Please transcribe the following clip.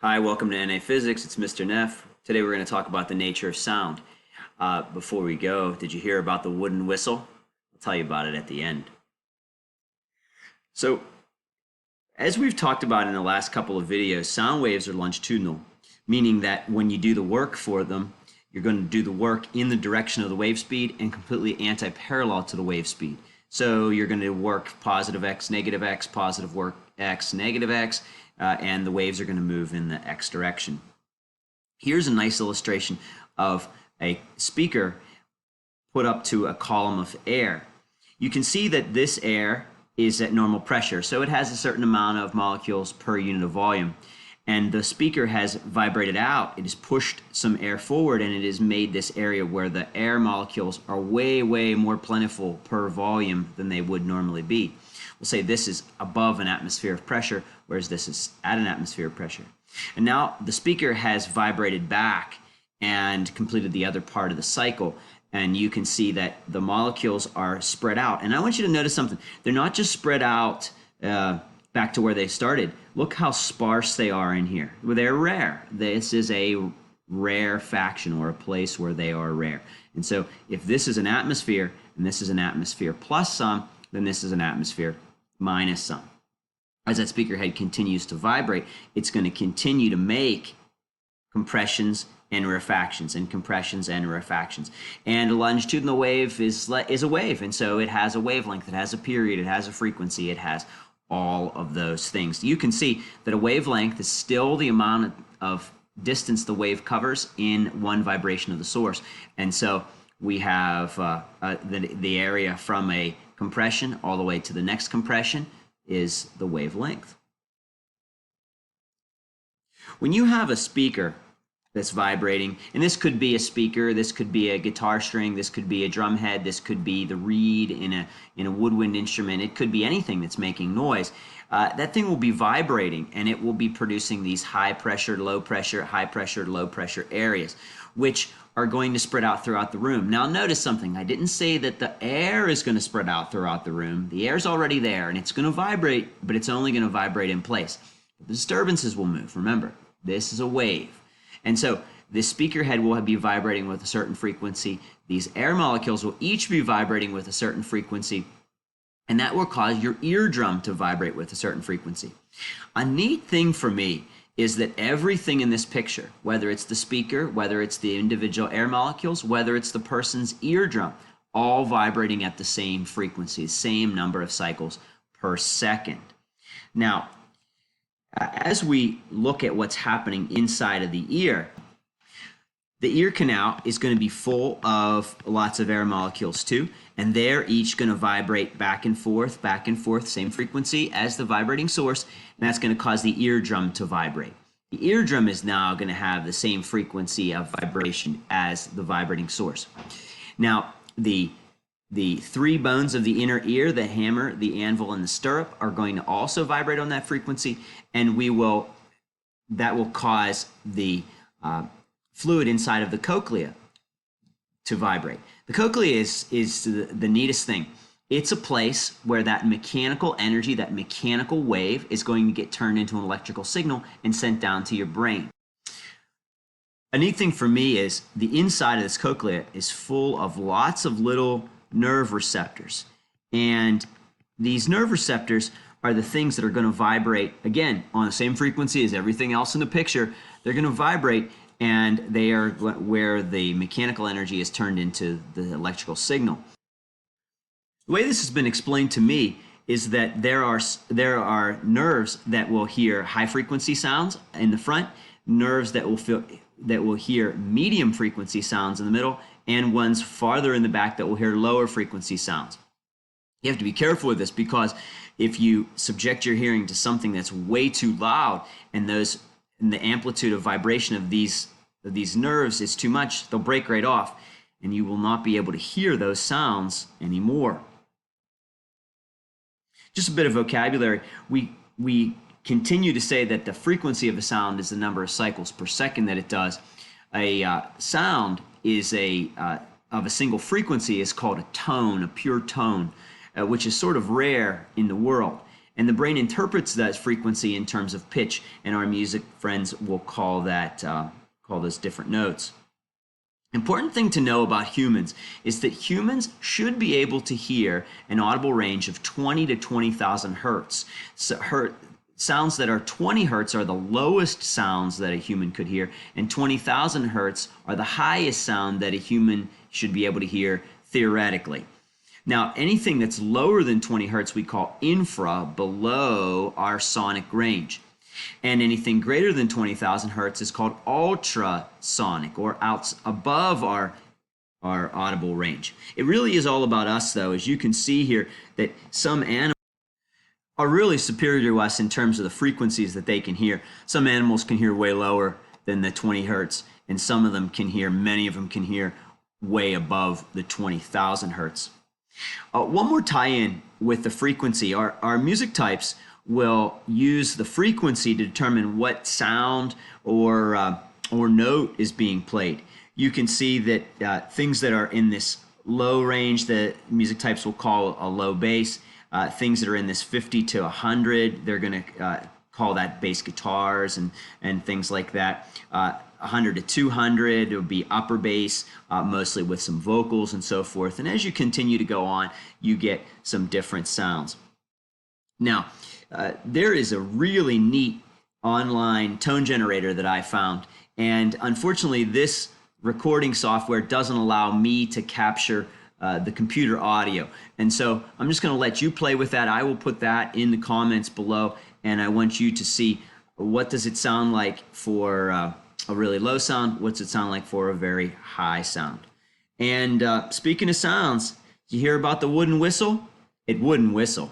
Hi, welcome to NA Physics. It's Mr. Neff. Today we're going to talk about the nature of sound. Before we go, did you hear about the wooden whistle? I'll tell you about it at the end. So, as we've talked about in the last couple of videos, sound waves are longitudinal, meaning that when you do the work for them, you're going to do the work in the direction of the wave speed and completely anti-parallel to the wave speed. So you're going to work positive x, positive work x, negative x, and the waves are going to move in the x direction. Here's a nice illustration of a speaker put up to a column of air. You can see that this air is at normal pressure, so it has a certain amount of molecules per unit of volume. And the speaker has vibrated out. It has pushed some air forward, and it has made this area where the air molecules are way, way more plentiful per volume than they would normally be. We'll say this is above an atmosphere of pressure, whereas this is at an atmosphere of pressure. And now the speaker has vibrated back and completed the other part of the cycle. And you can see that the molecules are spread out. And I want you to notice something. They're not just spread out back to where they started. Look how sparse they are in here. Well, they're rare. This is a rare faction, or a place where they are rare. And so if this is an atmosphere and this is an atmosphere plus some, then this is an atmosphere minus some. As that speaker head continues to vibrate, it's going to continue to make compressions and rarefactions and compressions and rarefactions. And a longitudinal wave is a wave, and so it has a wavelength, it has a period, it has a frequency, it has all of those things. You can see that a wavelength is still the amount of distance the wave covers in one vibration of the source. And so we have the area from a compression all the way to the next compression is the wavelength. When you have a speaker that's vibrating, and this could be a speaker, this could be a guitar string, this could be a drum head, this could be the reed in a woodwind instrument, it could be anything that's making noise. That thing will be vibrating, and it will be producing these high pressure, low pressure areas, which are going to spread out throughout the room. Now notice something, I didn't say that the air is going to spread out throughout the room. The air's already there, and it's going to vibrate, but it's only going to vibrate in place. The disturbances will move. Remember, this is a wave. And so this speaker head will be vibrating with a certain frequency. These air molecules will each be vibrating with a certain frequency, and that will cause your eardrum to vibrate with a certain frequency. A neat thing for me is that everything in this picture, whether it's the speaker, whether it's the individual air molecules, whether it's the person's eardrum, all vibrating at the same frequency, same number of cycles per second. Now, as we look at what's happening inside of the ear canal is going to be full of lots of air molecules too, and they're each going to vibrate back and forth, same frequency as the vibrating source, and that's going to cause the eardrum to vibrate. The eardrum is now going to have the same frequency of vibration as the vibrating source. Now, the three bones of the inner ear, the hammer, the anvil, and the stirrup, are going to also vibrate on that frequency, and that will cause the fluid inside of the cochlea to vibrate. The cochlea is the neatest thing. It's a place where that mechanical energy, that mechanical wave, is going to get turned into an electrical signal and sent down to your brain. A neat thing for me is the inside of this cochlea is full of lots of little nerve receptors, and these nerve receptors are the things that are going to vibrate again on the same frequency as everything else in the picture. They're going to vibrate, and they are where the mechanical energy is turned into the electrical signal. The way this has been explained to me is that there are nerves that will hear high frequency sounds in the front, nerves that will hear medium frequency sounds in the middle, and ones farther in the back that will hear lower frequency sounds. You have to be careful with this, because if you subject your hearing to something that's way too loud, and the amplitude of vibration of these nerves is too much, they'll break right off, and you will not be able to hear those sounds anymore. Just a bit of vocabulary. We continue to say that the frequency of a sound is the number of cycles per second that it does. A sound is of a single frequency is called a tone, a pure tone, which is sort of rare in the world. And the brain interprets that frequency in terms of pitch, and our music friends will call those different notes. Important thing to know about humans is that humans should be able to hear an audible range of 20 to 20,000 hertz. Sounds that are 20 hertz are the lowest sounds that a human could hear, and 20,000 hertz are the highest sound that a human should be able to hear theoretically. Now, anything that's lower than 20 hertz we call infra, below our sonic range. And anything greater than 20,000 hertz is called ultrasonic, or above our audible range. It really is all about us, though. As you can see here, that some animals are really superior to us in terms of the frequencies that they can hear. Some animals can hear way lower than the 20 hertz, and some of them can hear, many of them can hear way above the 20,000 hertz. One more tie-in with the frequency. Our music types will use the frequency to determine what sound or note is being played. You can see that things that are in this low range, the music types will call a low bass. Things that are in this 50 to 100, they're going to call that bass guitars and things like that. 100 to 200, it would be upper bass, mostly with some vocals and so forth. And as you continue to go on, you get some different sounds. Now, there is a really neat online tone generator that I found, and unfortunately this recording software doesn't allow me to capture the computer audio, and so I'm just going to let you play with that. I will put that in the comments below, and I want you to see what does it sound like for a really low sound, what's it sound like for a very high sound. And speaking of sounds, did you hear about the wooden whistle? It wouldn't whistle.